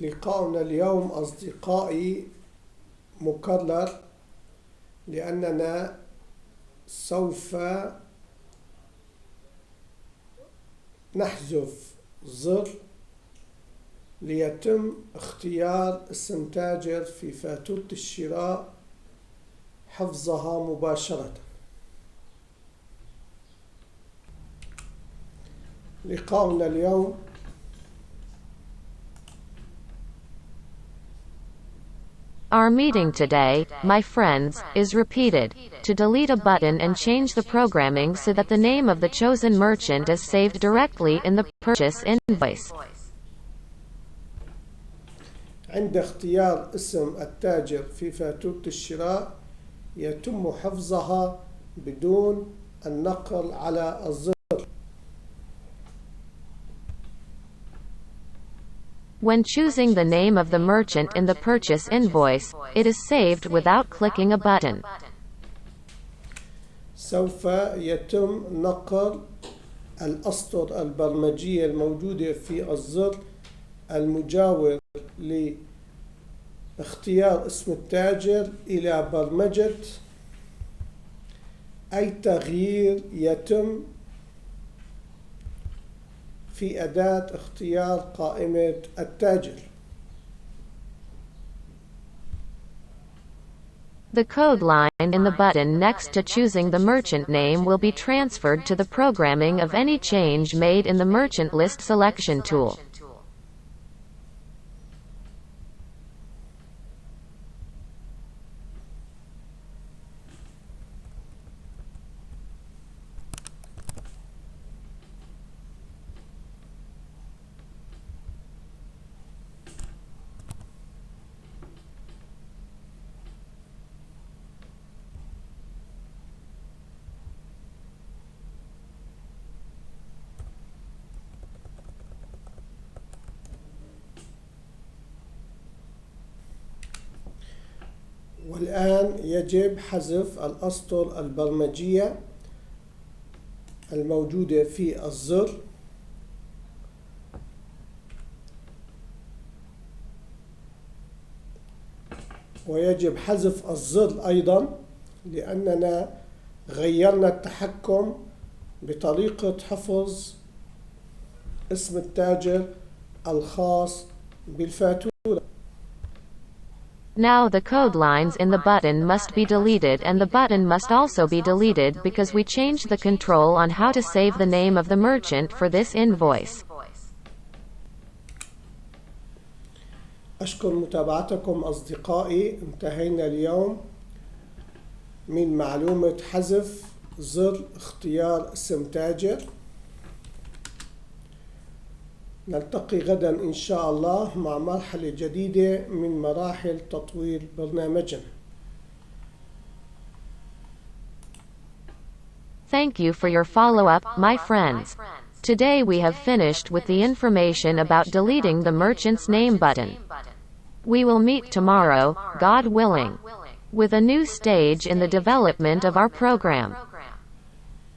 لقاؤنا اليوم أصدقائي مكرر لأننا سوف نحذف زر ليتم اختيار اسم تاجر في فاتورة الشراء حفظها مباشرة. لقاؤنا اليوم Our meeting today, my friends, is repeated. To delete a button and change the programming so that the name of the chosen merchant is saved directly in the purchase invoice. عند اختيار اسم التاجر في فاتورة الشراء يتم حفظها بدون النقر على الزر. When choosing the name of the merchant in the purchase invoice, it is saved without clicking a button. سوف يتم نقل الأسطر البرمجية الموجودة في الزر المجاور لاختيار اسم التاجر إلى برمجة أي تغيير يتم في أداة اختيار قائمة التاجر. The code line in the button next to choosing the merchant name will be transferred to the programming of any change made in the merchant list selection tool. والآن يجب حذف الأسطر البرمجية الموجودة في الزر ويجب حذف الزر أيضا لأننا غيرنا التحكم بطريقة حفظ اسم التاجر الخاص بالفاتورة. Now the code lines in the button must be deleted and the button must also be deleted because we changed the control on how to save the name of the merchant for this invoice. أشكر متابعتكم أصدقائي. انتهينا اليوم من معلومة حذف زر اختيار اسم تاجر. نلتقي غدا إن شاء الله مع مرحلة جديدة من مراحل تطوير برنامجنا. Thank you for your follow-up, my friends. Today we have finished with the information about deleting the merchant's name button. We will meet tomorrow, God willing, with a new stage in the development of our program.